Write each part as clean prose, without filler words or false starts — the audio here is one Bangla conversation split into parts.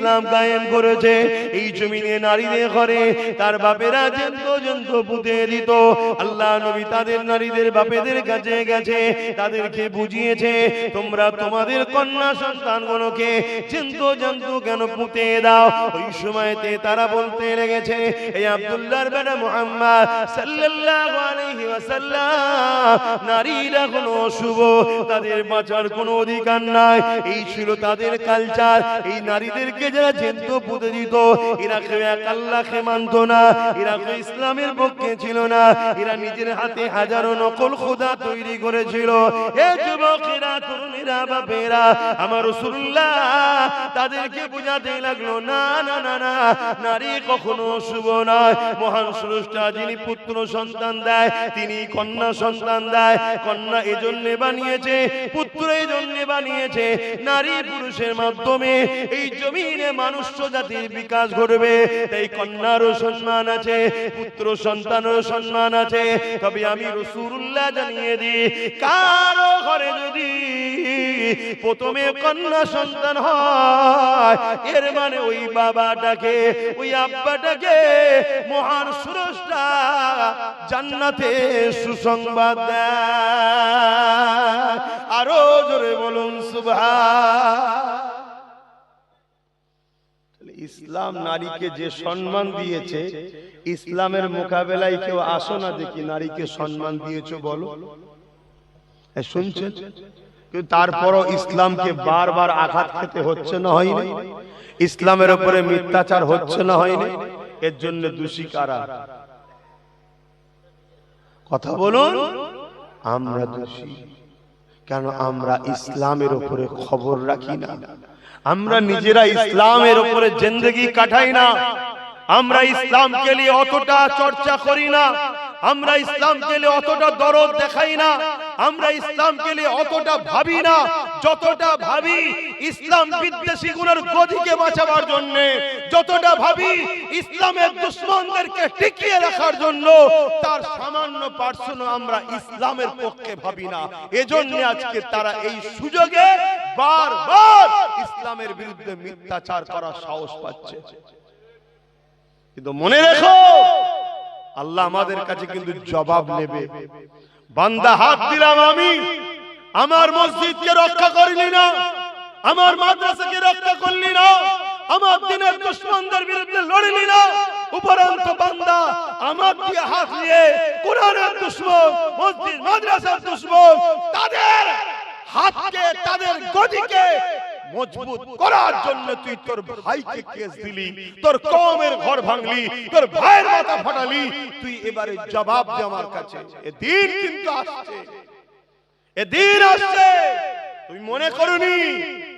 ইসলাম কায়েম করেছে। এই জমিনে নারীদের ঘরে তার বাপেরা জন্ত পুঁতে দিত। আল্লাহ নবী তাদের নারীদের বাপেদের কাছে গেছে, তাদেরকে বুঝিয়েছে তোমরা তোমাদের কন্যা সন্তানগুলোকে জন্তু কেন পুঁতে দাও। ওই সময়তে তারা বলতে লেগেছে, এই আব্দুল্লাহর বেটা মুহাম্মদ সাল্লাল্লাহু আলাইহি ওয়াসাল্লাম, নারীরা কোনো অশুভ, তাদের বাঁচার কোনো অধিকার নাই। এই ছিল তাদের কালচার। এই নারীদেরকে যারা জন্তু পুঁতে দিত, এরা কেউ এক আল্লাহকে মানত না, এরা কেউ ইসলামের পক্ষে ছিল না, এরা নিজের হাতে হাজারো নকল খোদা তৈরি করেছিল। এ যুবকেরা, তরুণীরা, বাপেরা, আমার রাসূলুল্লাহ তাদেরকে বুঝাতে লাগলো, না না না না, নারী কখনো অশুভ নয়। মহান স্রষ্টা যিনি পুত্র সন্তান দেয়, তিনি কন্যা সন্তান দেয়। কন্যা এজন্য বানিয়েছে, পুত্র এজন্য বানিয়েছে, নারী পুরুষের মাধ্যমে এই জমিনে মানুষ জাতির বিকাশ ঘটবে। তাই কন্যারও সম্মান আছে, পুত্র সন্তানেরও সম্মান আছে। তবে আমি রাসূলুল্লাহ জানিয়ে দিই, কারো ঘরে যদি প্রথমে কন্যা সন্তান হয়, এর মানে ওই বাবাটাকে, ওই আব্বাটাকে মহান স্রষ্টা জান্নাতে সুসংবাদ দেয়। আরো জোরে বলুন সুবহান। ইসলাম নারীকে যে সম্মান দিয়েছে, ইসলামের মোকাবেলায় কেউ আসো না দেখি নারীকে সম্মান দিয়েছো বলো। শুনছেন? কিন্তু তারপরও ইসলামকে বারবার আঘাত খেতে হচ্ছে না, হয়নি? ইসলামের উপরে মিথ্যাচার হচ্ছে না, হয়নি? এর জন্য দোষী কারা? কথা বলুন। আমরা দোষী। কেন? আমরা ইসলামের উপরে খবর রাখি না, আমরা নিজেরা ইসলামের উপরে জিন্দেগি কাটাই না, আমরা ইসলামকে নিয়ে অতটা চর্চা করি না, আমরা ইসলামকে নিয়ে অতটা দরদ দেখাই না, আমরা ইসলামকে নিয়ে অতটা ভাবি না যতটা ভাবি ইসলাম বিদ্বেষী গুলোর গদিকে বাঁচাবার জন্য, যতটা ভাবি ইসলামের দুশমনদেরকে টিকিয়ে রাখার জন্য। তার সামান্য পার্সেন্ট আমরা ইসলামের পক্ষে ভাবি না। এজন্য আজকে তারা এই সুযোগে বারবার ইসলামের বিরুদ্ধে মিথ্যাচার করার সাহস পাচ্ছে। কিন্তু মনে রেখো, আল্লাহ আমাদের কাছে কিন্তু জবাব নেবে। বান্দা হাত দিলাম আমি, আমার মসজিদকে রক্ষা করলি না, আমার মাদ্রাসাকে রক্ষা করলি না, আমার দিনের দুশমনদের বিরুদ্ধে লড়লি না, উপরন্ত বান্দা আমার দিয়ে হাত নিয়ে কোরআনের দুশমন, মসজিদ মাদ্রাসার দুশমন, তাদের হাতকে, তাদের গদিকে মজবুত করার জন্য তুই তোর ভাইকে কেস দিলি, তোর কওমের ঘর ভাঙলি, তোর ভাইয়ের মাথা ফাটালি, তুই এবারে জবাব দে আমার কাছে। এদিন কিন্তু আসছে, এদিন আসছে। তুই মনে করনি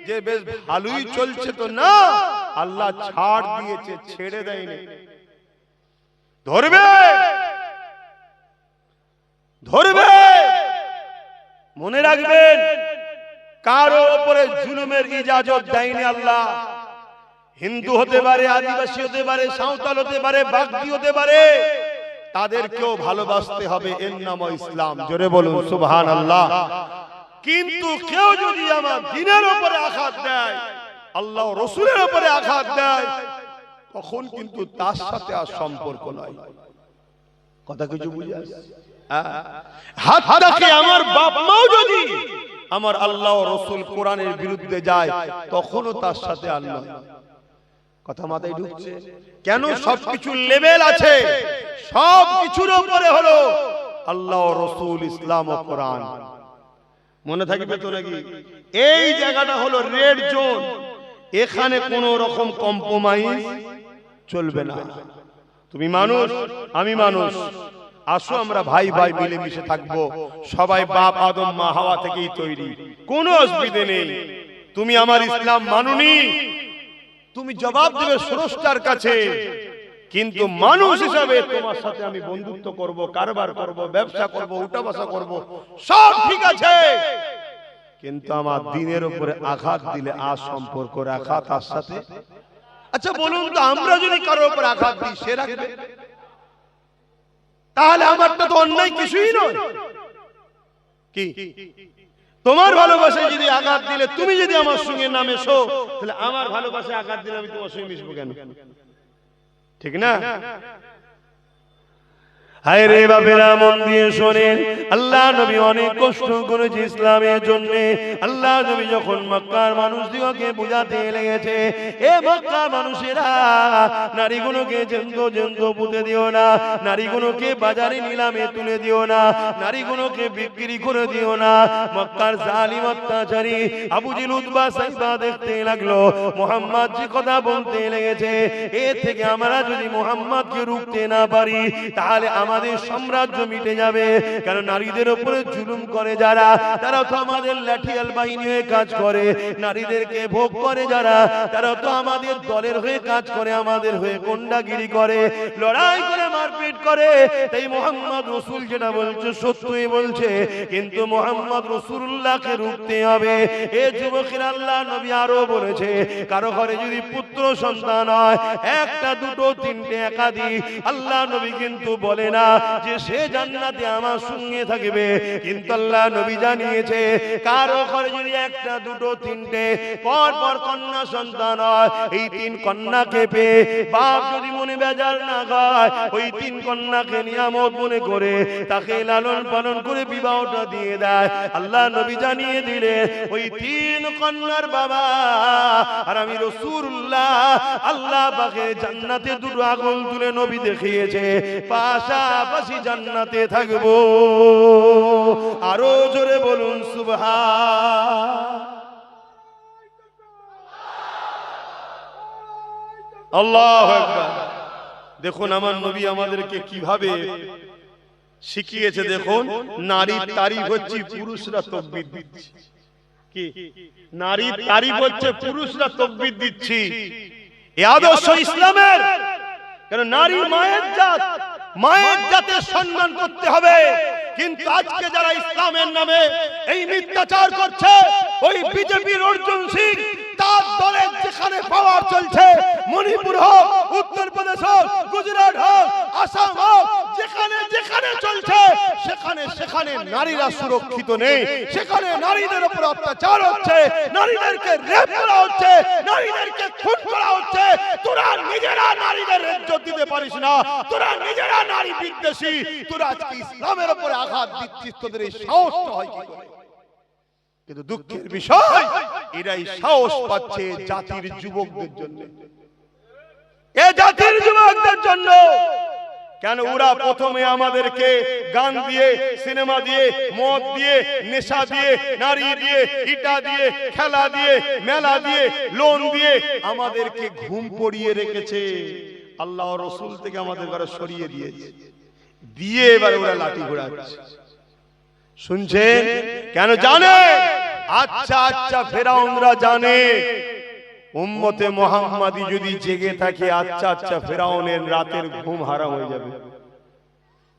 যে বেশ ভালোই চলছে, তো না, আল্লাহ ছাড় দিয়েছে, ছেড়ে দেয়নি। ধরবে, ধরবে। মনে রাখবেন, কারো উপরে জুলুমের ইজাজত দেয়নি আল্লাহ। হিন্দু হতে পারে, আদিবাসী হতে পারে, সাঁওতাল হতে পারে, বাগদি হতে পারে, তাদেরকেও ভালোবাসতে হবে, এর নাম ইসলাম। জোরে বলুন সুবহানাল্লাহ। কিন্তু কেউ যদি আমার দ্বীনের উপরে আঘাত দেয়, আল্লাহ রাসূলের উপরে আঘাত দেয়, তখন কিন্তু তার সাথে আর সম্পর্ক নয়। কথা কিছু বুঝে আসছে? হাতটাকে আমার বাপ মাও যদি আমার আল্লাহ ও রাসূল কোরআনের বিরুদ্ধে যায়, তখনও তার সাথে আল্লাহ। কথা মাথায় ঢুকছে? কেন? সবকিছু লেভেল আছে, সবকিছুর উপরে হলো আল্লাহ ও রাসূল, ইসলাম ও কোরআন। মনে থাকবে তো নাকি? এই জায়গাটা হলো রেড জোন, এখানে কোনো রকম কম্প্রোমাইজ চলবে না। তুমি মানুষ, আমি মানুষ, আসো আমরা ভাই ভাই মিলেমিশে থাকবো। সবাই বাপ আদম মা হাওয়া থেকেই তৈরি, কোনো অসুবিধা নেই। তুমি আমার ইসলাম মানুনি, তুমি জবাব দেবে স্রষ্টার কাছে। কিন্তু মানুষ হিসাবে তোমার সাথে আমি বন্ধুত্ব করব, কারবার করব, ব্যবসা করব, উঠা বসা করব, সব ঠিক আছে। কিন্তু আমার দ্বীনের উপরে আঘাত দিলে আর সম্পর্ক রাখা তার সাথে। আচ্ছা বলুন তো, আমরা যদি কারোর উপর আঘাত দিই, সে রাখবে? তাহলে আমারটা তো অন্যায় কিছুই নয়। কি তোমার ভালোবাসায় যদি আঘাত দিলে, তুমি যদি আমার সঙ্গে না মেশো, তাহলে আমার ভালোবাসায় আঘাত দিলে আমি তোমার সঙ্গে মিশবো কেন? ঠিক না? হায় রে বাপেরা, মন দিয়ে শোনেন, আল্লাহ নবী অনেক কষ্ট করেছে ইসলামের জন্য। আল্লাহ নবী যখন মক্কার মানুষদিগকে বুঝাতে লেগেছে, এ মক্কার মানুষেরা, নারীগুলোকে জ্যান্ত পুঁতে দিও না, নারীগুলোকে বাজারে নিলামে তুলে দিও না, নারীগুলোকে বিক্রি করে দিও না। মক্কার জালিম অত্যাচারী আবু জেহেল, উতবা, সাইবা দেখতে লাগলো মুহাম্মদ যে কথা বলতে লেগেছে, এর থেকে আমরা যদি মুহাম্মদকে রুখতে না পারি, তাহলে আমাদের সাম্রাজ্য মিটে যাবে। কারণ নারীদের উপরে জুলুম করে যারা, তারা তো আমাদের লাঠিয়াল বাহিনী হয়ে কাজ করে। নারীদেরকে ভোগ করে যারা, তারা তো আমাদের দলের হয়ে কাজ করে, আমাদের হয়ে গুন্ডাগিরি করে, লড়াই করে, মারপিট করে। তাই মুহাম্মদ রাসূল যেটা বলছে সত্যই বলছে, কিন্তু মুহাম্মদ রাসূলুল্লাহকে রুখতে হবে। এ যুবকেরা, আল্লাহ নবী আরো বলেছে, কারো ঘরে যদি পুত্র সন্তান হয়, একটা, দুটো, তিনটে, একাধিক, আল্লাহ নবী কিন্তু বলে না যে সে জান্নাতে আমার সঙ্গে থাকবে। কিন্তু আল্লাহ নবী জানিয়েছে, কারো ঘরে যদি একটা, দুটো, তিনটে পর পর কন্যা সন্তান হয়, এই তিন কন্যাকে পেয়ে বাপ যদি মনে বেজার না হয়, ওই তিন কন্যাকে নিয়ামত মনে করে তাকে লালন পালন করে বিবাহটা দিয়ে দেয়। আল্লাহ নবী জানিয়ে দিলেন, ওই তিন কন্যার বাবা আর আমি রাসূলুল্লাহ, আল্লাহ পাকে জান্নাতে দুটো আগুন তুলে নবী দেখিয়েছে, পাশাপাশি জান্নাতে থাকবো। আরো জোরে বলুন সুবহান আল্লাহু আকবার। দেখুন আমার নবী আমাদেরকে কিভাবে শিখিয়েছে। দেখুন, নারীর তারিফ হচ্ছে পুরুষরা তাকবীর দিচ্ছে। কি নারীর তারিফ হচ্ছে পুরুষরা তাকবীর দিচ্ছি। এই আদর্শ ইসলামের। কারণ নারী মায়ের জাত, মায়ের জাতের সম্মান করতে হবে। কিন্তু আজকে যারা ইসলামের নামে এই মিথ্যাচার করছে, ওই বিজেপির অর্জুন সিং, তার দলের যেখানে পাওয়ার চলছে, মণিপুর হোক, উত্তরপ্রদেশ হোক, গুজরাট হোক, আসাম হোক, যেখানে যেখানে চলছে, সেখানে সেখানে নারীরা সুরক্ষিত নেই। সেখানে নারীদের উপর অত্যাচার হচ্ছে, নারীদেরকে রেপ করা হচ্ছে, নারীদেরকে খুন করা হচ্ছে। তোরা নিজেরা নারীদের ইজ্জত দিতে পারিস না, তোরা নিজেরা নারী বিদ্বেষী, তোরা আজকে ইসলামের উপরে আঘাত দিচ্ছিস, তোদের এই সাহসটা হয় কি করে? কিন্তু দুঃখের বিষয়, এরাই সাহস পাচ্ছে জাতির যুবকদের জন্য, এ জাতির যুবকদের জন্য। কেন ওরা প্রথমে আমাদেরকে গান দিয়ে, সিনেমা দিয়ে, মদ দিয়ে, নেশা দিয়ে, নারী দিয়ে, ইটা দিয়ে, খেলা দিয়ে, মেলা দিয়ে, লোন দিয়ে আমাদেরকে ঘুম পড়িয়ে রেখেছে। আল্লাহ রাসূল থেকে আমাদের ঘরে সরিয়ে দিয়েছে, দিয়ে এবার ওরা লাঠি ঘোরাচ্ছে। শুনছেন? কেন জানে? আচ্ছা আচ্ছা ফেরাউনরা জানে উম্মতে মুহাম্মাদি যদি জেগে থাকে, আচ্ছা আচ্ছা ফেরাউনের রাতের ঘুম হারাম হয়ে যাবে।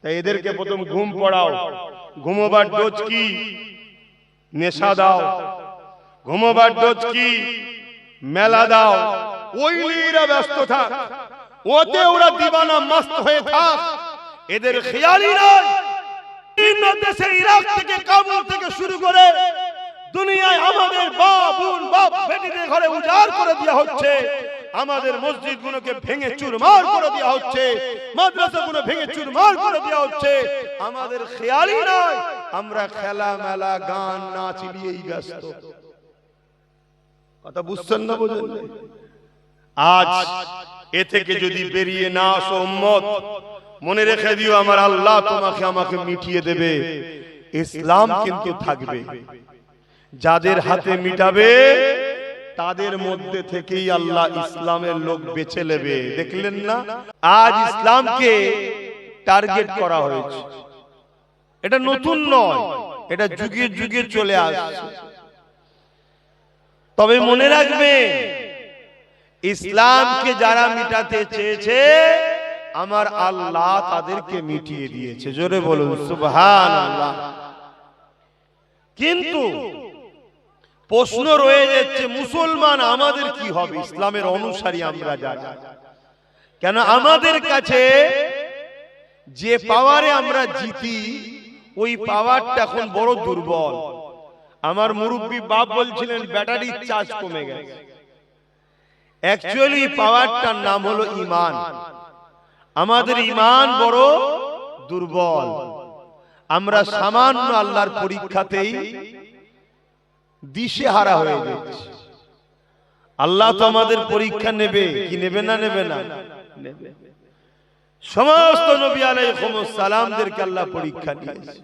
তাই এদেরকে প্রথম ঘুম পড়াও। ঘুমোবার ডোজ কি? নেশা দাও। ঘুমোবার ডোজ কি? মেলা দাও। ওই নিয়ে ব্যস্ত থাক, ওতে ওরা দিবানা মস্ত হয়ে থাক। এদের খেয়ালই নয় বিভিন্ন দেশে, ইরাক থেকে, কাবুল থেকে শুরু করে দুনিয়ায় আমাদের বাপ বোন, বাপ বেটিদের ঘরে উজাড় করে দেওয়া হচ্ছে। আমাদের মসজিদগুলোকে ভেঙে চুরমার করে দেওয়া হচ্ছে, মাদ্রাসাগুলো ভেঙে চুরমার করে দেওয়া হচ্ছে। আমাদের খেয়ালই নয়, আমরা খেলা মেলা গান নাচ নিয়েই ব্যস্ত। কথা বুঝছেন না? বোঝেন? আজ এ থেকে যদি বেরিয়ে না আসো উম্মত, মনে রেখে দিও, আমার আল্লাহ তোমাকে আমাকে মিটিয়ে দেবে। ইসলাম কিন্তু থাকবে। যাদের হাতে মিটাবে তাদের মধ্যে থেকেই আল্লাহ ইসলামের লোক বেছে নেবে। দেখলেন না? আজ ইসলামকে টার্গেট করা হয়েছে। এটা নতুন নয়, এটা যুগে যুগে চলে আসছে। তবে মনে রাখবে, ইসলামকে যারা মিটাতে চেয়েছে, আমার আল্লাহ তাদেরকে মিটিয়ে দিয়েছে। জোরে বলুন সুবহানাল্লাহ। কিন্তু প্রশ্ন রয়ে যাচ্ছে, মুসলমান আমাদের কি হবে? ইসলামের অনুসারী আমরা যারা, কেন আমাদের কাছে যে পাওয়ারে আমরা জিতি, ওই পাওয়ারটা এখন বড় দুর্বল। আমার মুরব্বী বাপ বলছিলেন ব্যাটারির চার্জ কমে গেছে। অ্যাকচুয়ালি পাওয়ারটার নাম হলো ঈমান। আমাদের ঈমান বড় দুর্বল। আমরা সামান্য আল্লাহর পরীক্ষাতেই দিশেহারা হয়ে যাচ্ছি। আল্লাহ তো আমাদের পরীক্ষা নেবে, কি নেবে না? নেবে না? নেবে। সমস্ত নবী আলাইহিস সালামদেরকে আল্লাহ পরীক্ষা নিয়েছে।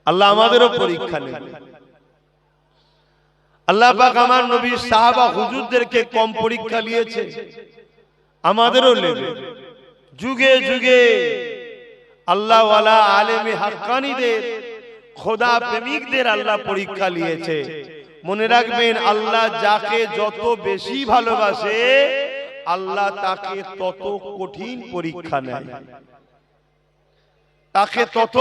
আল্লাহ আমাদেরও পরীক্ষা নেবে। আল্লাহ পাক আমার নবীর সাহাবা হুজুরদেরকে কম পরীক্ষা নিয়েছে, আমাদেরও নেবে। যুগে যুগে আল্লাহ ওয়ালা আলেমে হাক্কানীদের, খোদা প্রেমিকদের আল্লাহ পরীক্ষা নিয়েছে। মনে রাখবেন, আল্লাহ যাকে যত বেশি ভালোবাসে আল্লাহ তাকে তত কঠিন পরীক্ষা নেয়, তাকে তত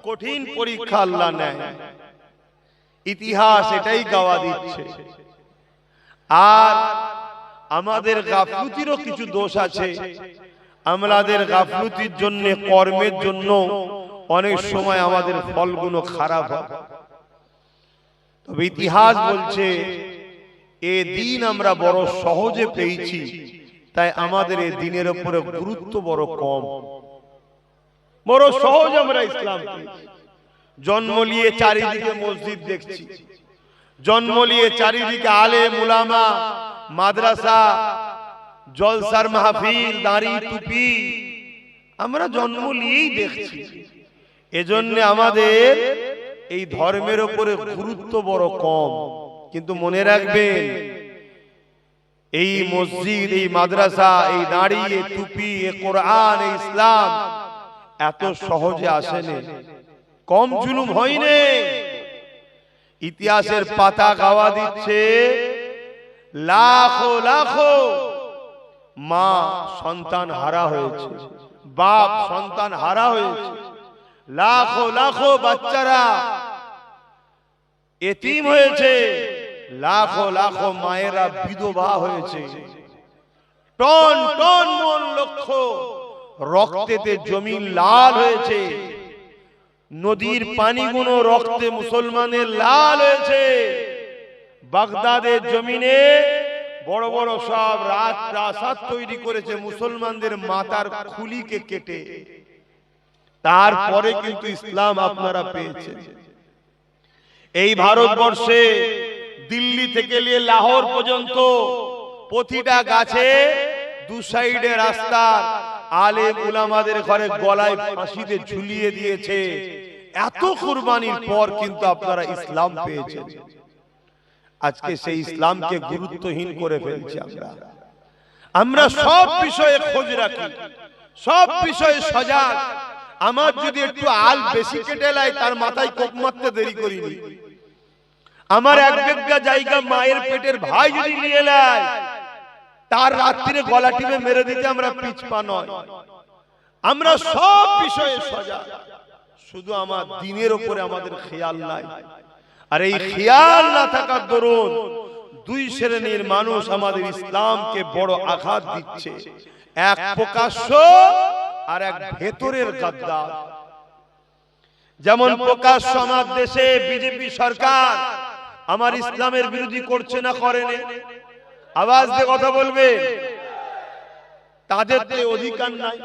কঠিন পরীক্ষা আল্লাহ নেয়। ইতিহাস এটাই গাওয়া দিচ্ছে। আর আমাদের গাফলতিরও কিছু দোষ আছে। আমাদের গাফলতির জন্য, কর্মের জন্য অনেক সময় আমাদের ফলগুলো খারাপ হয়। তবে ইতিহাস বলছে এ দিন আমরা বড় সহজে পেয়েছি, তাই আমাদের এই দিনের উপরে গুরুত্ব বড় কম। বড় সহজ আমরা ইসলাম পেয়েছি। জন্ম নিয়ে চারিদিকে মসজিদ দেখছি, জন্ম নিয়ে চারিদিকে আলেম উলামা, মাদ্রাসা, জলসার মাহফিল, দাড়ি টুপি, আমরা জন্ম নিয়েই দেখছি। এজন্য আমাদের এই ধর্মের উপরে গুরুত্ব বড় কম। কিন্তু মনে রাখবেন, এই মসজিদ, এই মাদ্রাসা, এই দাড়ি, এই টুপি, এই কোরআন, এই ইসলাম এত সহজে আসেনি, কম জুলুম হয়নি। ইতিহাসের পাতা গাওয়া দিচ্ছে লাখো লাখো মা সন্তান হারা হয়েছে, বাপ সন্তান হারা হয়েছে, লাখো লাখো বাচ্চারা এতিম হয়েছে, লাখো লাখো মায়েরা বিধবা হয়েছে, টন টন মন লক্ষ রক্তেতে জমিন লাল হয়েছে, নদীর পানিগুলো রক্তে মুসলমানের লাল হয়েছে। বাগদাদের জমিনে বড় বড় সব রাজপ্রাসাদ তৈরি করেছে মুসলমানদের মাথার খুলিকে কেটে। তারপরে কিন্তু ইসলাম আপনারা পেয়েছেন। এই ভারতবর্ষে দিল্লি থেকে নিয়ে লাহোর পর্যন্ত প্রতিটা গাছে দু সাইডে রাস্তার আলেম উলামাদের ঘরে গলায় ফাঁসিতে ঝুলিয়ে দিয়েছে। এত কুরবানির পর কিন্তু আপনারা ইসলাম পেয়েছেন। আজকে সেই ইসলামকে গুরুত্বহীন করে ফেলছি আমরা সব বিষয়ে খোঁজ রাখি, সব বিষয়ে সজাগ। আমার যদি একটু আল বেশি কেটে লাই, তার মাথায় কোপ মারতে দেরি করিনি। আমার এক বিঘা জায়গা মায়ের পেটের ভাই যদি নিয়ে নেয়, তার রাত্রিরে গলা টিপে মেরে দিতে আমরা পিছপা নয়। আমরা সব বিষয়ে সজাগ, শুধু আমার দিনের উপরে আমাদের খেয়াল নাই। আর এই খেয়াল না থাকার দরুন দুই শ্রেণীর মানুষ আমাদের ইসলামকে বড় আঘাত দিচ্ছে, এক প্রকাশ্য আর এক ভেতরের গাদ্দার। যেমন প্রকাশ্য আমার দেশে বিজেপি সরকার আমার ইসলামের বিরোধী করছে না করেনি? আওয়াজ দিয়ে কথা বলবে। তাদের তো অধিকার নাই,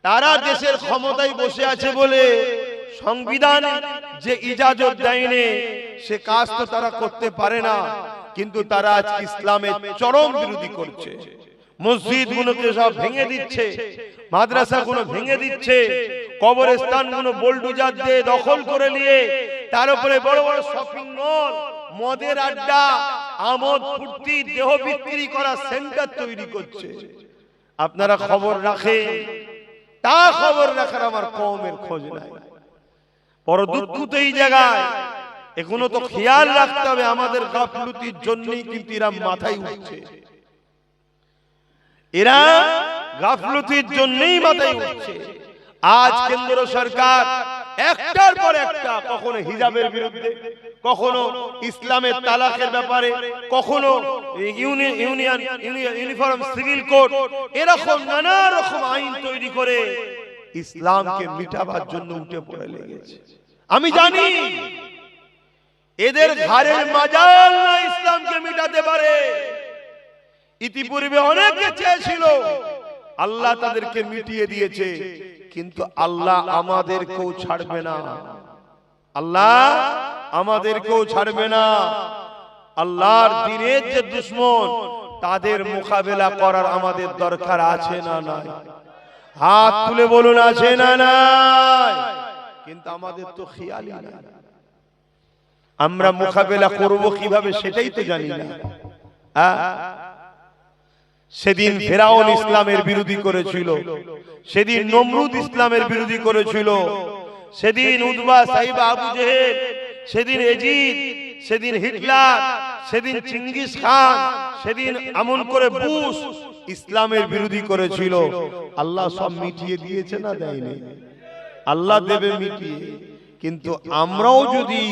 তারা দেশের ক্ষমতায় বসে আছে বলে সংবিধান যে ইজাজত দেয়নি সে কাজ তো তারা করতে পারে না। কিন্তু তারা আজ ইসলামের চরম বিরোধী করছে। মসজিদ গুলোকে সব ভেঙে দিচ্ছে, মাদ্রাসা গুলো ভেঙে দিচ্ছে, কবরস্থান গুলো বোলডোজার দিয়ে দখল করে নিয়ে তার উপরে বড় বড় শপিং মল, মদের আড্ডা, আমোদ ফুর্তি, দেহ বিক্রি করা সেন্টার তৈরি করছে। আপনারা খবর রাখেন, তা খবর রাখার আমার কওমের খোঁজ নাই। বড় দুঃখ তো এই জায়গায়। এখনো তো খেয়াল রাখতে হবে, আমাদের গাফলতির জন্যই কিন্তু এরা মাথায় উঠছে। এরা গাফলতির জন্যই মাথায় উঠছে। আজ কেন্দ্র সরকার একটার পর একটা, কখনো হিজাবের বিরুদ্ধে, কখনো ইসলামের তালাকের ব্যাপারে, কখনো ইউনিফর্ম সিভিল কোড, এরকম নানা রকম আইন তৈরি করে ইসলামকে মিটাবার জন্য উঠে পড়ে লেগেছে। আমি জানি এদের ঘাড়ের মাজাল না ইসলামকে মিটাতে পারে। ইতিপূর্বে অনেকে চেয়েছিল, আল্লাহ তাদেরকে মিটিয়ে দিয়েছে, কিন্তু আল্লাহ আমাদেরকেও ছাড়বে না। আল্লাহ আমাদেরকেও ছাড়বে না। আল্লাহর দ্বীনের যে দুশমন, তাদের মোকাবেলা করার আমাদের দরকার আছে না নাই? হাত তুলে বলুন, আছে না নাই? কিন্তু আমাদের তো খেয়ালই নাই। আমরা মোকাবেলা করব কিভাবে সেটাই তো জানি না। সেদিন ফেরাউন ইসলামের বিরোধী করেছিল, সেদিন নমরুদ ইসলামের বিরোধী করেছিল, সেদিন উতবা, সাইবা, আবু জেহেল, সেদিন এজিদ, সেদিন হিটলার, সেদিন চিঙ্গিস খান, সেদিন আমল করে বুশ ইসলামের বিরোধী করেছিল। আল্লাহ সব মিটিয়ে দিয়েছে না দেয়নি? আল্লাহ দেবে মিটিয়ে। কিন্তু আমরাও যদি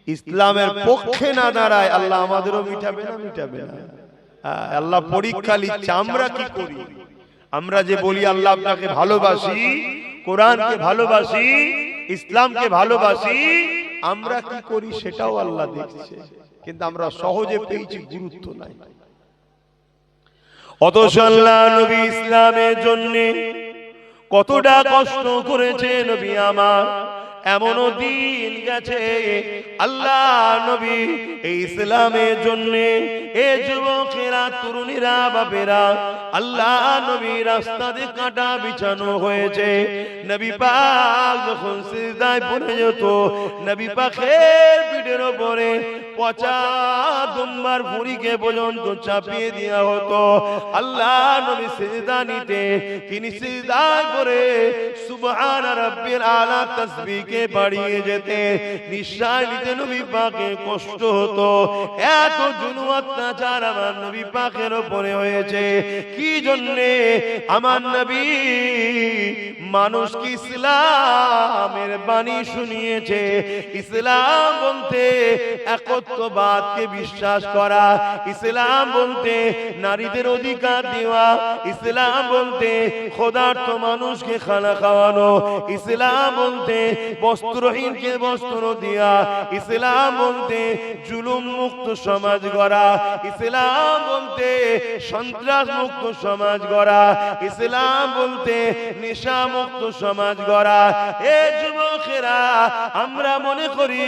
ইসলামের পক্ষে না দাঁড়াই, আল্লাহ আমাদেরও মিটাবে না? মিটাবে না। আল্লাহ পরীক্ষা নিচ্ছে। আমরা কি করি? আমরা যে বলি আল্লাহ আপনাকে ভালোবাসি, কোরআনকে ভালোবাসি, ইসলামকে ভালোবাসি, আমরা কি করি সেটাও আল্লাহ দেখছে। কিন্তু আমরা সহজে পেয়েছি, গুরুত্ব নাই। অথচ আল্লাহ নবী ইসলামের জন্য কতটা কষ্ট করেছে নবী আমার। এমনও দিন গেছে আল্লাহ নবী এই ইসলামের জন্য, এ যুবকেরা, তরুণীরা, বাপেরা, আল্লাহ নবী রাস্তাতে কাঁটা বিছানো হয়েছে। নবী পাক যখন সিজদায় পড়ে যেত, নবী পাকের পিঠের উপরে পচা দুম্বার ভুঁড়িকে পর্যন্ত চাপিয়ে দেওয়া হতো। আল্লাহ নবী সিজদা নিতে, তিনি সিজদায় পড়ে সুবহান রাব্বিল আলা তাসবিহকে বাড়িয়ে যেতে, নিঃশ্বাস নিতে নবী পাকের কষ্ট হতো। এত জুলুম অত্যাচার আমার নবী পাকের উপরে হয়েছে। কি জন্যে? আমার নবী মানুষকে ইসলামের বাণী শুনিয়েছে। ইসলাম বলতে একত্ববাদকে বিশ্বাস করা, ইসলাম বলতে নারীদের অধিকার দেওয়া, ইসলাম বলতে ক্ষুধার্ত মানুষকে খানা খাওয়ানো, ইসলাম বলতে বস্ত্রহীনকে বস্ত্র দেওয়া, ইসলাম বলতে জুলুম মুক্ত সমাজ গড়া, ইসলাম বলতে সন্ত্রাস মুক্ত সমাজ গড়া, ইসলাম বলতে নেশা মুক্ত সমাজ গড়া। এ যুবকেরা, আমরা মনে করি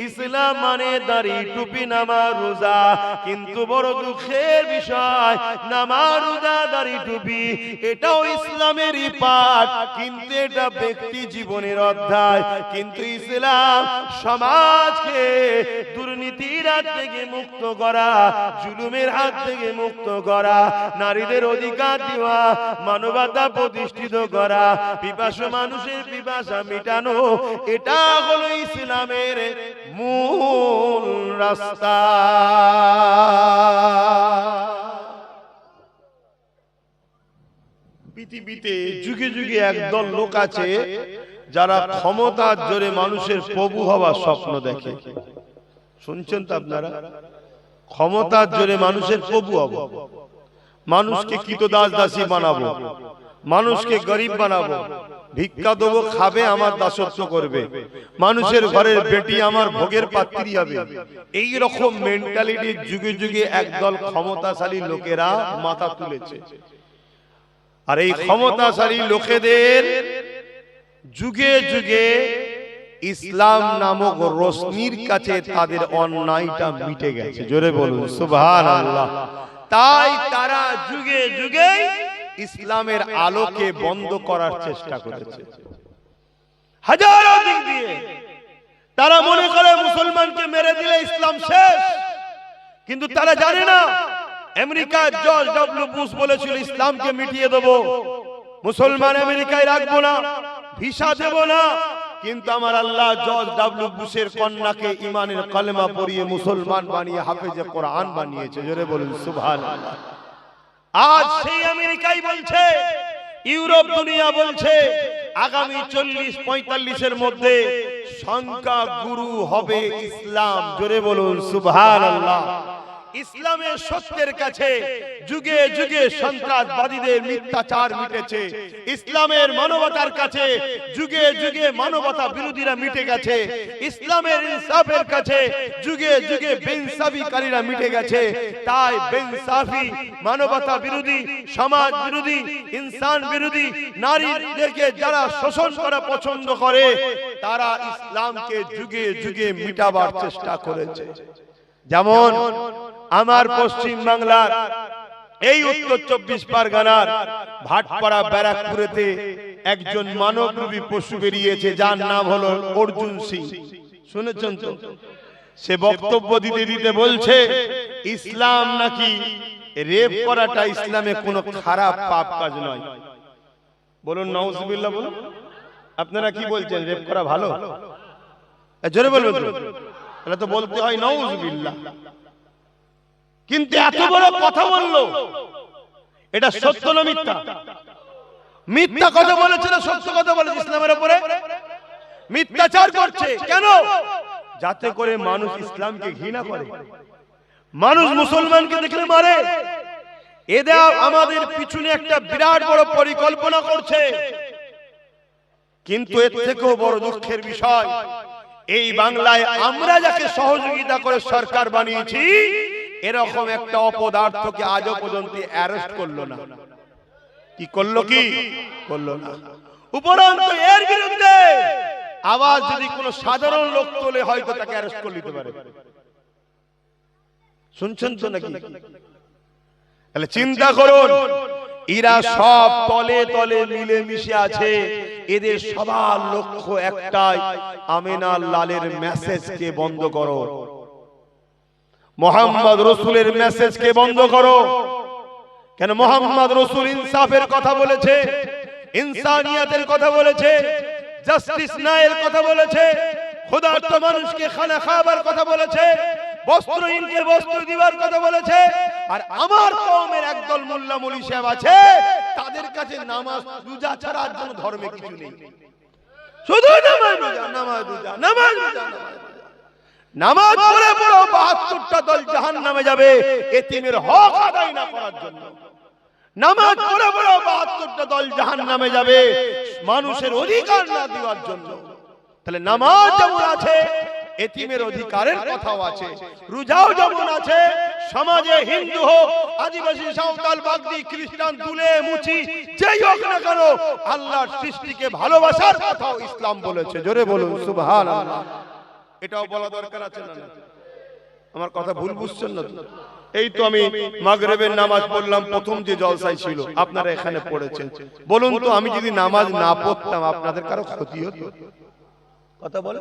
ইসলাম মানে দাড়ি, টুপি, নামাজ, রোজা। কিন্তু বড় দুঃখের বিষয়, নামাজ, রোজা, দাড়ি, টুপি এটাও ইসলামেরই পাঠ, কিন্তু এটা ব্যক্তি জীবনের অধ্যায়। কিন্তু ইসলাম সমাজকে দুর্নীতির হাত থেকে মুক্ত করা, জুলুমের হাত থেকে মুক্ত করা, নারীদের অধিকার দেওয়া, মানবতা প্রতিষ্ঠিত করা, পিপাসু মানুষের পিপাসা মিটানো, এটা হলো ইসলামের মূল রাস্তা। পৃথিবীতে যুগে যুগে একদল লোক আছে যারা ক্ষমতার জোরে মানুষের প্রভু হওয়ার স্বপ্ন দেখে। শুনছেন তো আপনারা? ক্ষমতার জোরে মানুষের প্রভু হব, মানুষকে কৃতদাস দাসী বানাবো, মানুষকে গরিব বানাবো, ভিক্ষা দেবো, খাবে, আমার দাসত্ব করবে, মানুষের ঘরের বেটি আমার ভোগের পাত্রী হবে। এই রকম মেন্টালিটির যুগে যুগে একদল ক্ষমতাশালী লোকেরা মাথা তুলেছে। আর এই ক্ষমতাশালী লোকেদের যুগে যুগে ইসলাম নামক রশ্মির কাছে তাদের অন্যায়টা মিটে গেছে। জোরে বলুন সুবহানাল্লাহ। তাই তারা যুগে যুগে ইসলামের আলোকে বন্ধ করার চেষ্টা করেছে। হাজারো দিক দিয়ে তারা মনে করে মুসলমানকে মেরে দিলে ইসলাম শেষ, কিন্তু তারা জানে না আমেরিকার জর্জ ডব্লিউ বুশ বলেছিল ইসলামকে মিটিয়ে দেব, মুসলমান আমেরিকায় রাখবো না, ভিসা দেব না। কিন্তু আমার আল্লাহ জর্জ ডব্লিউ বুশের কন্যাকে ইমানের কালেমা পড়িয়ে মুসলমান বানিয়ে হাফেজে কোরআন বানিয়েছে। জোরে বলুন সুবহানাল্লাহ। আজ সেই আমেরিকাই বলছে, ইউরোপ দুনিয়া বলছে আগামী 40-45 মধ্যে সংখ্যা গুরু হবে ইসলাম। জোরে বলুন সুবহানাল্লাহ। ইসলামের সত্যের কাছে যুগে যুগে সন্ত্রাসবাদীদের মিথ্যাচার মিটেছে, ইসলামের মানবতার কাছে যুগে যুগে মানবতা বিরোধীরা মিটে গেছে, ইসলামের ইনসাফের কাছে যুগে যুগে বেইনসাফিকারীরা মিটে গেছে। তাই বেইনসাফি, মানবতা বিরোধী, সমাজ বিরোধী, ইনসান বিরোধী নারীদেরকে যারা শোষণ করা পছন্দ করে তারা ইসলামকে যুগে যুগে মিটাবার চেষ্টা করেছে। যেমন আমার পশ্চিম বাংলার এই উত্তর 24 পরগনার ভাটপাড়া ব্যারাকপুরেতে একজন মানবরূপী পশু বেরিয়েছে যার নাম হলো অর্জুন সিং। শুনেছেন তো? সে বক্তব্য দিতে দিতে বলছে ইসলাম নাকি রেপ করাটা ইসলামে কোনো খারাপ পাপ কাজ নয়। বলুন নাউজুবিল্লাহ বলুন। আপনারা কি বলছেন, রেপ করা ভালো? জোরে বলবেন তো, তাহলে তো বলতে হয় নাউজুবিল্লাহ। কিন্তু এত বড় কথা বললো, এটা সত্য না মিথ্যা? মিথ্যা কথা বলেছে না সত্য কথা বলেছে? ইসলামের উপরে মিথ্যাচার করছে কেন? যাতে করে মানুষ ইসলামকে ঘৃণা করে, মানুষ মুসলমানকে দেখলে মারে। এদের আমাদের পিছনে একটা বিরাট বড় পরিকল্পনা করছে। কিন্তু এর থেকেও বড় দুঃখের বিষয়, এই বাংলায় আমরা যাকে সহযোগিতা করে সরকার বানিয়েছি এরকম একটা অপদার্থকে আজও পর্যন্ত অ্যারেস্ট করলো না। কি করলো? কি করলো না। উপরন্তু এর বিরুদ্ধে আওয়াজ যদি কোনো সাধারণ লোক তোলে হয়তো তাকে অ্যারেস্ট করে নিতে পারে। শুনছেন তো নাকি? তাহলে চিন্তা করুন, এরা সব তলে তলে মিলে মিশে আছে। এদের সবার লক্ষ্য একটাই, আমিনার লালের মেসেজকে বন্ধ করো, মোহাম্মদ রসুলের মেসেজকে বন্ধ করো। কেন? মোহাম্মদ রসুল ইনসাফের কথা বলেছে, ইনসানিয়াতের কথা বলেছে, জাস্টিস ন্যায়ের কথা বলেছে, ক্ষুধার্ত মানুষকে খানা খাবার কথা বলেছে, বস্ত্রহীনকে বস্ত্র দিবার কথা বলেছে। আর আমার কওমের একদল মোল্লা মৌলী সাহেব আছে, তাদের কাছে নামাজ রোজা ছাড়া আর কোনো ধর্মে কিছু নেই, শুধু নামাজ রোজা, নামাজ রোজা, নামাজ রোজা। নামাজ পড়ে পড়ো 72টা দল জাহান্নামে যাবে এতিমের হক আদায় না করার জন্য। নামাজ পড়ে পড়ো 72টা দল জাহান্নামে যাবে মানুষের অধিকার না দেওয়ার জন্য। তাহলে নামাজ যেমন আছে, এতিমের অধিকারের কথাও আছে, রোজাও যেমন আছে। সমাজে হিন্দু হোক, আদিবাসী, সাঁওতাল, বাগদি, খ্রিস্টান, দুলে মুচি যেই হোক না কেন, আল্লাহর সৃষ্টিকে ভালোবাসার কথাও ইসলাম বলেছে। জোরে বলুন সুবহানাল্লাহ। এটাও বলা দরকার আছে না? আমার কথা ভুল বুঝছেন না তো? এই তো আমি মাগরিবের নামাজ পড়লাম, প্রথম যে জলসায় ছিল আপনারা এখানে পড়েছেন। বলুন তো, আমি যদি নামাজ না পড়তাম আপনাদের কারো ক্ষতি হতো? কথা বলে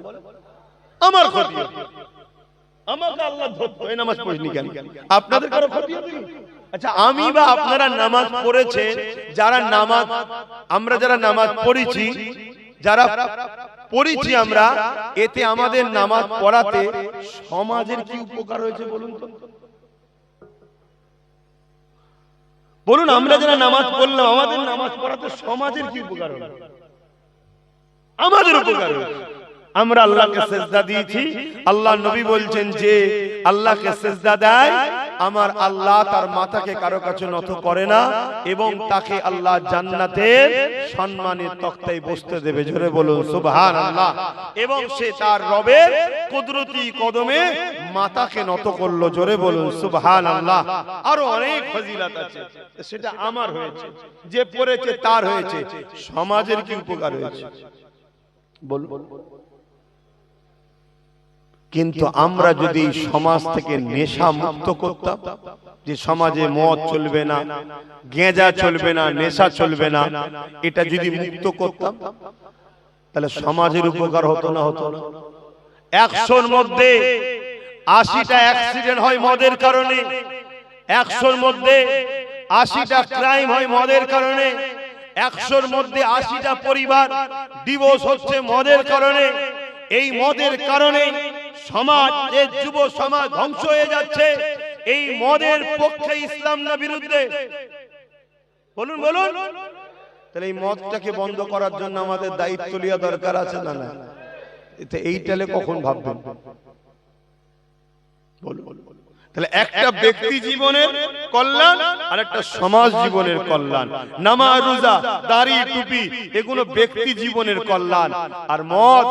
আমার ক্ষতি হতো, আমাকে আল্লাহ ধরতো, এই নামাজ পড়িনি কেন? আপনাদের কারো ক্ষতি হতো? আচ্ছা, আমি বা আপনারা নামাজ পড়েছে, যারা নামাজ, আমরা যারা নামাজ পড়েছি, যারা পড়েছি আমরা, এতে আমাদের নামাজ পড়াতে সমাজের কি উপকার হয়েছে বলুন তো? বলুন, আমরা যারা নামাজ পড়লাম, আমাদের নামাজ পড়াতে সমাজের কি উপকার হলো? আমাদের উপকার হয়েছে। আমরা আল্লাহকে সিজদা দিয়েছি। আল্লাহ নবী বলছেন যে আল্লাহকে সিজদা দেয়, আমার আল্লাহ তার মাথাকে কারো কাছে নত করে না এবং তাকে আল্লাহ জান্নাতের সম্মানের তক্তায় বসতে দেবে। জোরে বলুন সুবহানাল্লাহ। এবং সে তার রবের কুদরতি কদমে মাথাকে নত করলো। জোরে বলুন সুবহানাল্লাহ। আরো অনেক ফজিলত আছে, সেটা আমার হয়েছে, যে পড়েছে তার হয়েছে। সমাজের কি উপকার হয়েছে বলুন? কিন্তু আমরা যদি সমাজ থেকে নেশা মুক্ত করতাম, যে সমাজে মদ চলবে না, গেঁজা চলবে না, নেশা চলবে না, এটা যদি মুক্ত করতাম তাহলে সমাজের উপকার হতো না? হতো না? 100-র মধ্যে 80টা অ্যাক্সিডেন্ট হয় মদের কারণে, 100-র মধ্যে 80টা ক্রাইম হয় মদের কারণে, 100-র মধ্যে 80টা পরিবার ডিভোর্স হচ্ছে মদের কারণে। এই মদের কারণে সমাজের যুব সমাজ ধ্বংস হয়ে যাচ্ছে। এই মদের পক্ষে ইসলাম না বিরুদ্ধে? বলুন বলুন। তাহলে এই মদটাকে বন্ধ করার জন্য আমাদের দায়িত্ব নেওয়া দরকার আছে না? না, এইটালে কখন ভাববেন বলুন? তাহলে একটা ব্যক্তি জীবনের কল্যাণ আর একটা সমাজ জীবনের কল্যাণ। নামাজ, রোজা, দাড়ি, টুপি এগুলো ব্যক্তি জীবনের কল্যাণ। আর মদ,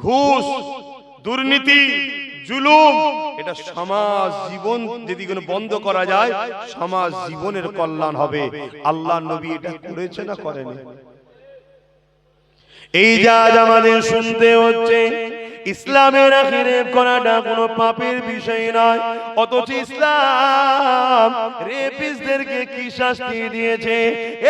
ঘুষ, দুর্নীতি, জুলুম এটা সমাজ জীবন যদি কোনো বন্ধ করা যায় সমাজ জীবনের কল্যাণ হবে। আল্লাহ নবী এটা করেছে না করেনি? এই যে আজ আমাদের শুনতে হচ্ছে ইসলামের আখেরে করাটা কোনো পাপের বিষয় নয়, অথচ ইসলাম রেপিস্টদেরকে কি শাস্তি দিয়েছে।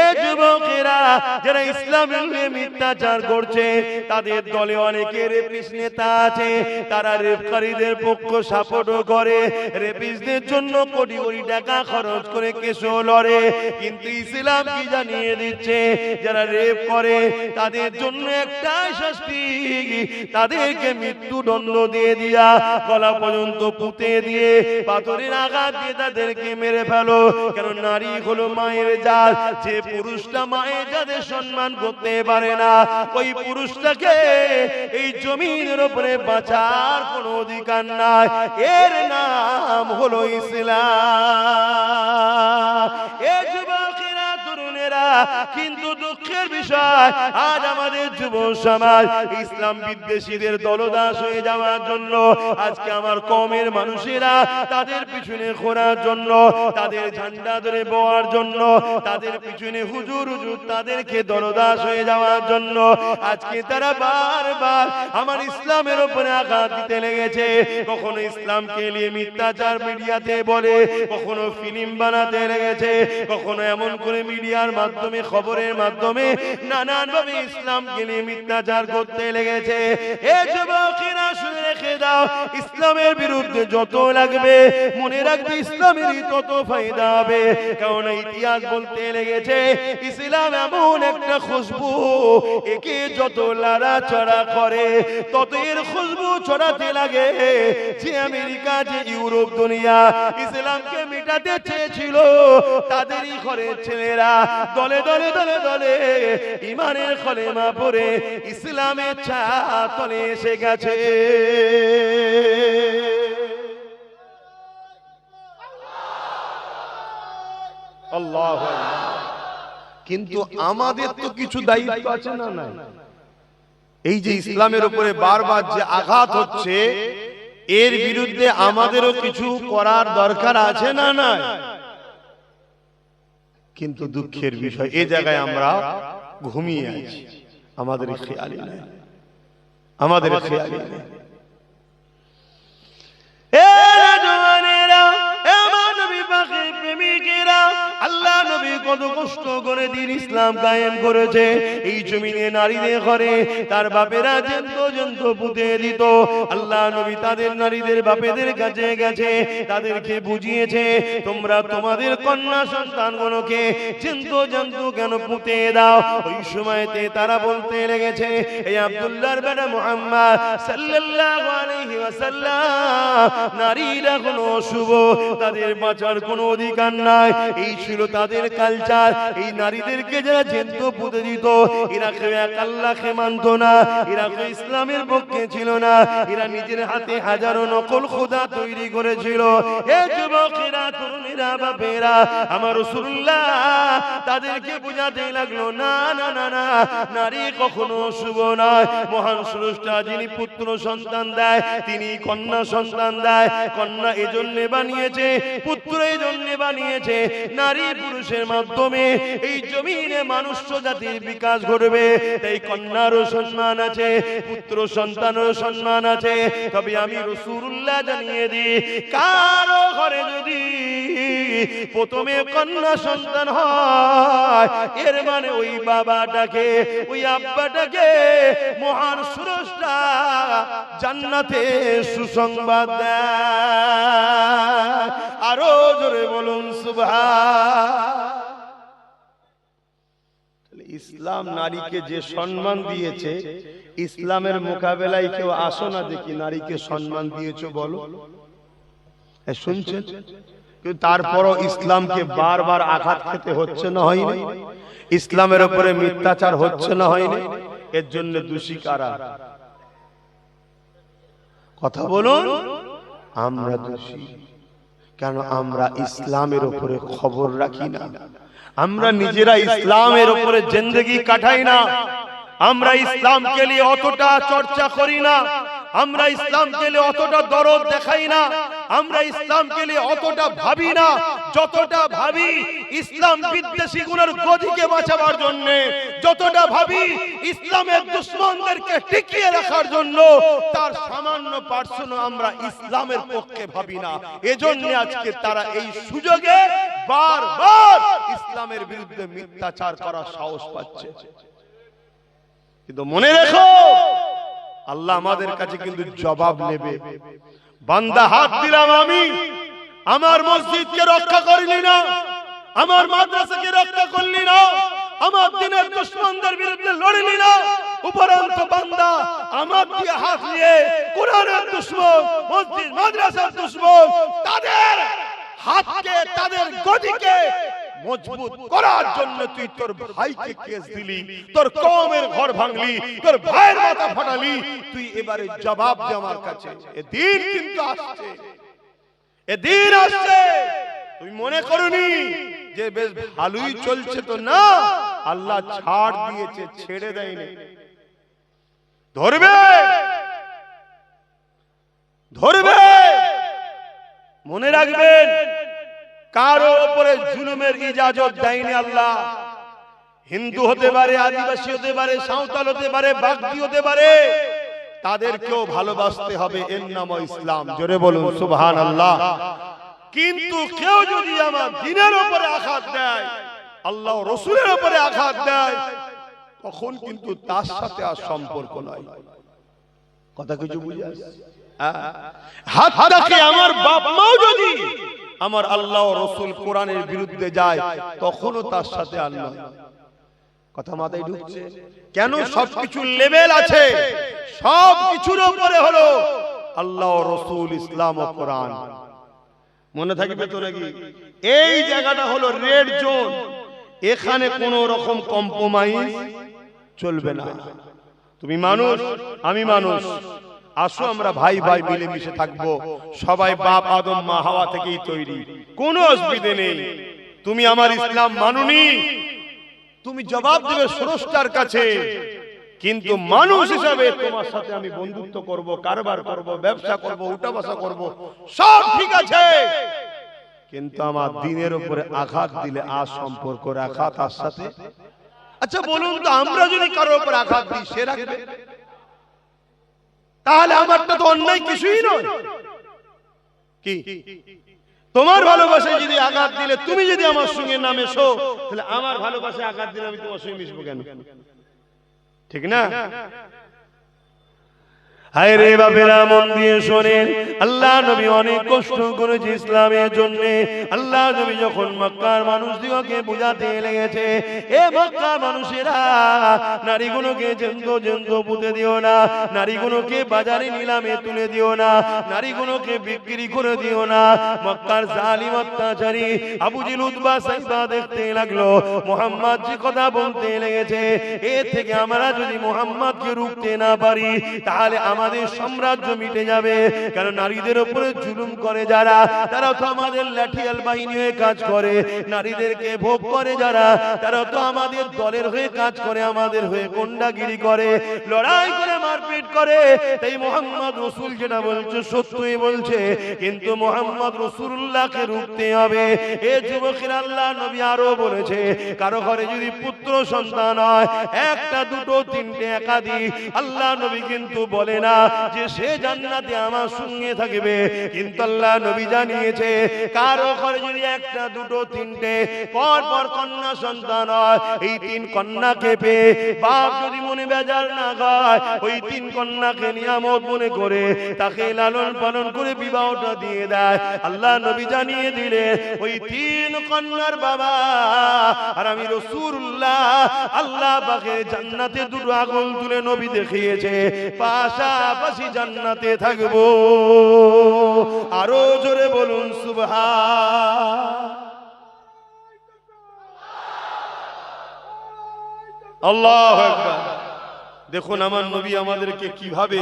এ যুবকেরা যারা ইসলামের মিথ্যাচার করছে তাদের দলে অনেকে রেপিস্ট নেতা আছে, তারা রেপকারীদের পক্ষ সাপোর্টও করে, রেপিস্টদের জন্য কোটি কোটি টাকা খরচ করে কেসও লড়ে। কিন্তু ইসলাম কি জানিয়ে দিচ্ছে, যারা রেপ করে তাদের জন্য একটাই শাস্তি, তাদেরকে মৃত্যুদণ্ড দিয়ে দিয়া গলা পর্যন্ত পুঁতে দিয়ে পাথরের আঘাত দিয়ে তাদেরকে মেরে ফেলো। কেন? নারী হলো মায়ের জাত, যে পুরুষটা মায়ের জাতের সম্মান করতে পারে না ওই পুরুষটাকে এই জমিনের উপরে বাঁচার কোনো অধিকার নাই। এর নাম হলো ইসলাম। এ যুবকেরা, তরুণেরা, কিন্তু দুঃখের বিষয় আজ আমাদের যুব সমাজ ইসলাম বিদ্বেষীদের দলদাস হয়ে যাওয়ার জন্য আজকে আমার কওমের মানুষেরা তাদের পিছনে ঘোরার জন্য, তাদের ঝান্ডা ধরে বওয়ার জন্য, তাদের পিছনে হুজুর হুজুর তাদেরকে দলদাস হয়ে যাওয়ার জন্য আজকে তারা বারবার আমার ইসলামের উপরে আঘাত দিতে লেগেছে। কখনো ইসলামকে নিয়ে মিথ্যাচার মিডিয়াতে বলে, কখনো ফিল্ম বানাতে লেগেছে, কখনো এমন করে মিডিয়ার মাধ্যমে, খবরের মাধ্যমে নানানভাবে ইসলামকে নিয়ে মিথ্যাচার করতে লেগেছে। এ যুবকেরা শুনে রেখে দাও, ইসলামের বিরুদ্ধে যত লাগবে মনে রাখবে ইসলামেরই তত ফায়দা হবে। কারণ ইতিহাস বলতে লেগেছে ইসলাম এমন একটা খুশবু, একে যত লড়াচড়া করে তত এর খুশবু ছড়াতে লাগে। যে আমেরিকা, যে ইউরোপ দুনিয়া ইসলামকে মিটাতে চেয়েছিল তাদেরই ঘরের ছেলেরা দলে দলে দলে দলে ইমানের কলেমা পড়ে ইসলামের ছাতলে এসে গেছে। আল্লাহু আকবার। কিন্তু আমাদের তো কিছু দায়িত্ব আছে না? নাই? এই যে ইসলামের উপরে বারবার যে আঘাত হচ্ছে এর বিরুদ্ধে আমাদেরও কিছু করার দরকার আছে না? নাই? কিন্তু দুঃখের বিষয় এই জায়গায় আমরা ঘুমিয়ে আছি, আমাদের খেয়ালই নাই, আমাদের খেয়ালই নাই। আল্লাহ নবী কত কষ্ট করে দিন ইসলাম কায়েম করেছে। এই জমিনে নারীদের ঘরে তার বাপেরা জন্ত পুঁতে দিত। আল্লাহ নবী তাদের নারীদের বাপেদের কাছে গেছে, তাদেরকে বুঝিয়েছে তোমরা তোমাদের কন্যা সন্তানগুলোকে জন্ত কেন পুঁতে দাও। ওই সময়তে তারা বলতে লেগেছে, এই আব্দুল্লাহর বেটা মুহাম্মদ সাল্লাল্লাহু আলাইহি ওয়াসাল্লাম নারীরা কোনো অশুভ, তাদের বাঁচার কোনো অধিকার নাই। এই ছিল তাদের কালচার। এই নারীদেরকে যারা জেন্ত পুঁতে দিত এরা কেউ এক আল্লাহকে মানত না, এরা কেউ ইসলামের পক্ষে ছিল না, এরা নিজের হাতে হাজারো নকল খোদা তৈরি করেছিল। এ যুবকেরা, তরুণীরা, বাপেরা, আমার রাসূলুল্লাহ তাদেরকে বোঝাতে লাগলো না না না না, নারী কখনো অশুভ নয়। মহান স্রষ্টা যিনি পুত্র সন্তান দেয় তিনি কন্যা সন্তান দেয়। কন্যা এজন্য বানিয়েছে, পুত্র এজন্য বানিয়েছে, নারী পুরুষের মাধ্যমে এই জমিনে মানুষ জাতির বিকাশ ঘটবে। তাই কন্যারও সম্মান আছে, পুত্র সন্তানেরও সম্মান আছে। তবে আমি রাসূলুল্লাহ জানিয়ে দিই, কারো ঘরে যদি প্রথমে কন্যা সন্তান হয় এর মানে ওই বাবাটাকে, ওই আব্বাটাকে মহান স্রষ্টা জান্নাতে সুসংবাদ দেয়। আরো জোরে বলুন সুবহান। ইসলাম নারীকে যে সম্মান দিয়েছে, ইসলামের মোকাবেলায় কেউ আসো না দেখি নারীকে সম্মান দিয়েছো বলো। শুনছেন? তারপরও ইসলামকে বারবার আঘাত খেতে হচ্ছে না, হয়নি? ইসলামের উপরে মিথ্যাচার হচ্ছে না, হয়নি? এর জন্য দোষী কারা? কথা বলুন। আমরা দোষী। কেন আমরা ইসলামের উপরে খবর রাখি না? আমরা নিজেরা ইসলামের উপরে জিন্দেগি কাটাই না। আমরা ইসলামকে নিয়ে অতটা চর্চা করি না। আমরা ইসলামকে নিয়ে অতটা দরদ দেখাই না। আমরা ইসলামকে নিয়ে অতটা ভাবি না যতটা ভাবি ইসলাম বিদ্বেষী গুলোর গদিকে বাঁচাবার জন্য, যতটা ভাবি ইসলামের দুশমনদেরকে টিকিয়ে রাখার জন্য। তার সামান্য পার্সেন্ট আমরা ইসলামের পক্ষে ভাবি না। এজন্য আজকে তারা এই সুযোগে বারবার ইসলামের বিরুদ্ধে মিথ্যাচার করার সাহস পাচ্ছে। কিন্তু মনে রেখো, আল্লাহ আমাদের কাছে কিন্তু জবাব নেবে। বান্দা হাত দিলাম আমি, আমার মসজিদকে রক্ষা করলি না, আমার মাদ্রাসাকে রক্ষা করলি না, আমার দিনের দুশমনদের বিরুদ্ধে লড়লি না, উপরন্ত বান্দা আমার দিয়ে হাত নিয়ে কোরআনের দুশমন, মসজিদ মাদ্রাসার দুশমন, তাদের হাতকে, তাদের গদিকে মজবুত করার জন্য তুই তোর ভাইকে কেস দিলি, তোর কওমের ঘর ভাঙলি, তোর ভাইয়ের মাথা ফাটালি। তুই এবারে জবাব দে আমার কাছে। এদিন কিন্তু আসছে, এদিন আসছে। তুই মনে করনি যে বেশ ভালোই চলছে, তো না, আল্লাহ ছাড় দিয়েছে, ছেড়ে দেয়নি। ধরবে, ধরবে। মনে রাখবেন, কারো উপরে জুলুমের ইজাজত দেয়নি আল্লাহ। হিন্দু হতে পারে, আদিবাসী হতে পারে, সাঁওতাল হতে পারে, বাগদি হতে পারে, তাদেরকেও ভালোবাসতে হবে। এর নাম ইসলাম। জোরে বলুন সুবহানাল্লাহ। কিন্তু কেউ যদি আমার দ্বীনের উপরে আঘাত দেয়, আল্লাহ রাসূলের উপরে আঘাত দেয়, তখন কিন্তু তার সাথে আর সম্পর্ক নয়। কথা কিছু বুঝে আসছে? হাতটাকে আমার বাপ মাও যদি আমার আল্লাহ ও রাসূল কোরআনের বিরুদ্ধে যায়, তখনও তার সাথে আর নয়। কথা মাথায় ঢুকছে? কেন? সবকিছু লেভেল আছে, সবকিছুর উপরে হলো আল্লাহ ও রাসূল, ইসলাম ও কোরআন। মনে থাকবে তো নাকি? এই জায়গাটা হলো রেড জোন। এখানে কোনো রকম কম্প্রোমাইজ চলবে না। তুমি মানুষ, আমি মানুষ, আসো আমরা ভাই ভাই মিলেমিশে থাকবো। সবাই বাপ আদম মা হাওয়া থেকেই তৈরি, কোনো অসুবিধে নেই। তুমি আমার ইসলাম মানুনি, তুমি জবাব দেবে স্রষ্টার কাছে। কিন্তু মানুষ হিসাবে তোমার সাথে আমি বন্ধুত্ব করব, কারবার করব, ব্যবসা করব, উঠা বসা করব, সব ঠিক আছে। কিন্তু আমার দ্বীনের উপরে আঘাত দিলে আর সম্পর্ক রাখা তার সাথে। আচ্ছা বলুন তো, আমরা যদি কারোর উপর আঘাত দিই, সে রাখবে? তাহলে আমারটা তো অন্যায় কিছুই নয়। কি তোমার ভালোবাসায় যদি আঘাত দিলে, তুমি যদি আমার সঙ্গে না মেশো, তাহলে আমার ভালোবাসায় আঘাত দিলে আমি তোমার সঙ্গে মিশবো কেন? ঠিক না? হায় রে বাপেরা, মন দিয়ে শোনেন, আল্লাহ নবী অনেক কষ্ট করেছে ইসলামের জন্য। আল্লাহ নবী যখন মক্কার মানুষদিগকে বুঝাতে লেগেছে, এ মক্কার মানুষেরা, নারীগুলোকে জেন্দ জেন্দ পুঁতে দিও না, নারীগুলোকে বাজারে নিলামে তুলে দিও না, নারীগুলোকে বিক্রি করে দিও না। মক্কার জালিম অত্যাচারী আবু জেহেল, উতবা, সাইবা দেখতে লাগলো মুহাম্মদ যে কথা বলতে লেগেছে, এর থেকে আমরা যদি মুহাম্মদকে রুখতে না পারি, তাহলে আমাদের সাম্রাজ্য মিটে যাবে। কারণ নারীদের উপরে জুলুম করে যারা, তারা তো আমাদের লাঠিয়াল বাহিনী হয়ে কাজ করে। নারীদেরকে ভোগ করে যারা, তারা তো আমাদের দলের হয়ে কাজ করে, আমাদের হয়ে গুন্ডাগিরি করে, লড়াই করে, মারপিট করে। তাই মুহাম্মদ রাসূল যেটা বলছে সত্যই বলছে, কিন্তু মুহাম্মদ রাসূলুল্লাহকে রুখতে হবে। এ যুবকেরা, আল্লাহ নবী আরো বলেছে, কারো ঘরে যদি পুত্র সন্তান হয়, একটা, দুটো, তিনটে, একাধিক, আল্লাহ নবী কিন্তু বলে না যে সে জান্নাতে আমার সঙ্গে থাকবে। কিন্তু আল্লাহ নবী জানিয়েছে, কারো ঘরে যদি একটা, দুটো, তিনটে পর পর কন্যা সন্তান হয়, এই তিন কন্যাকে পেয়ে বাপ যদি মনে বেজার না হয়, ওই তিন কন্যাকে নিয়ামত মনে করে তাকে লালন পালন করে বিবাহটা দিয়ে দেয়। আল্লাহ নবী জানিয়ে দিলেন, ওই তিন কন্যার বাবা আর আমি রাসূলুল্লাহ আল্লাহ পাকের জান্নাতে দুটো আগুন তুলে নবী দেখিয়েছে, পাশাপাশি জান্নাতে থাকবো। আরো জোরে বলুন সুবহান আল্লাহু আকবার। দেখুন আমার নবী আমাদেরকে কিভাবে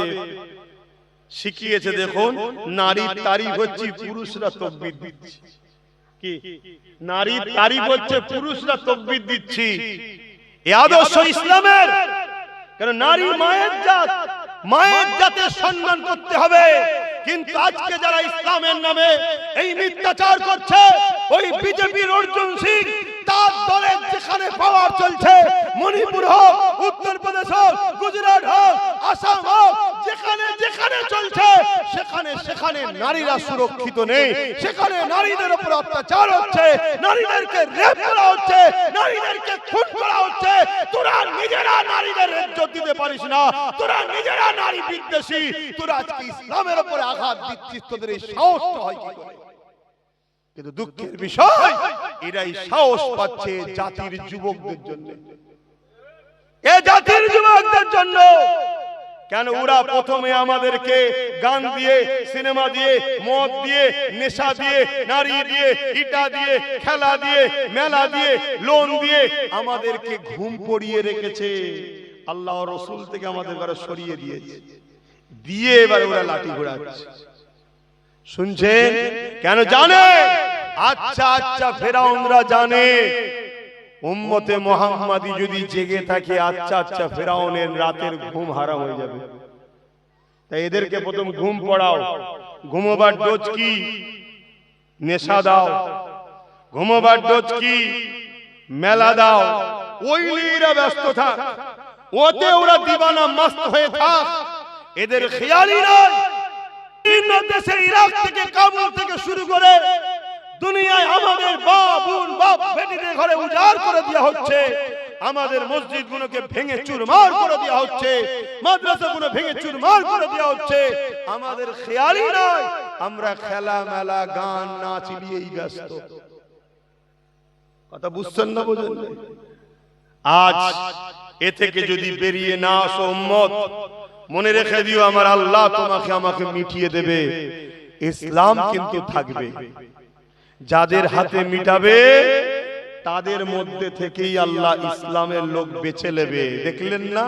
শিখিয়েছে। দেখুন, নারীর তারিফ হচ্ছে পুরুষরা তাকবীর দিচ্ছে। কি নারীর তারিফ হচ্ছে পুরুষরা তাকবীর দিচ্ছি। এই আদর্শ ইসলামের। কারণ নারী মায়ের জাত, মায়ের জাতের সম্মান করতে হবে। কিন্তু আজকে যারা ইসলামের নামে এই মিথ্যাচার করছে, ওই বিজেপির অর্জুন সিং তার দলের যেখানে পাওয়ার চলছে, মণিপুর হোক, উত্তরপ্রদেশ হোক, গুজরাট হোক, আসাম হোক, যেখানে যেখানে চলছে সেখানে সেখানে নারীরা সুরক্ষিত নেই। সেখানে নারীদের উপর অত্যাচার হচ্ছে, নারীদেরকে রেপ করা হচ্ছে, নারীদেরকে খুন করা হচ্ছে। তোরা নিজেরা নারীদের ইজ্জত দিতে পারিস না, তোরা নিজেরা নারী বিদ্বেষী, তোরা আজকে ইসলামের উপরে আঘাত দিচ্ছিস। তোদের এই সাহসটা হয় কি করে? কিন্তু দুঃখের বিষয়, এরাই সাহস পাচ্ছে জাতির যুবকদের জন্য। এ জাতির যুবকদের জন্য। কেন ওরা প্রথমে আমাদেরকে গান দিয়ে, সিনেমা দিয়ে, মদ দিয়ে, নেশা দিয়ে, নারী দিয়ে, ইটা দিয়ে, খেলা দিয়ে, মেলা দিয়ে, লোন দিয়ে আমাদেরকে ঘুম পড়িয়ে রেখেছে। আল্লাহ রাসূল থেকে আমাদের ঘরে সরিয়ে দিয়েছে, দিয়ে এবার ওরা লাঠি ঘোরাচ্ছে। শুনছেন? কেন জানে? আচ্ছা আচ্ছা ফেরাউনরা জানে উম্মতে মুহাম্মাদি যদি জেগে থাকে, আচ্ছা আচ্ছা ফেরাউনের রাতের ঘুম হারাম হয়ে যাবে। তাই এদেরকে প্রথম ঘুম পড়াও। ঘুমোবার ডোজ কি? নেশা দাও। ঘুমোবার ডোজ কি? মেলা দাও। ওই নিয়ে এরা ব্যস্ত থাক, ওতে ওরা দিবানা মস্ত হয়ে থাক। এদের খেয়ালই নয় ভিন্ন দেশে, ইরাক থেকে, কাবুল থেকে শুরু করে দুনিয়ায় আমাদের বাবুন বাপ বেটিদের ঘরে উজাড় করে দেওয়া হচ্ছে। আমাদের মসজিদগুলোকে ভেঙে চুরমার করে দেওয়া হচ্ছে, মাদ্রাসাগুলো ভেঙে চুরমার করে দেওয়া হচ্ছে। আমাদের খেয়ালই নয়, আমরা খেলা মেলা গান নাচ নিয়েই ব্যস্ত। কথা বুঝছেন না? বোঝেন? আজ এ থেকে যদি বেরিয়ে না আসো উম্মত, মনে রেখে দিও আমার আল্লাহ তোমাকে আমাকে মিটিয়ে দেবে। ইসলাম কিন্তু থাকবে। যাদের হাতে মিটাবে তাদের মধ্যে থেকেই আল্লাহ ইসলামের লোক বেছে নেবে। দেখলেন না?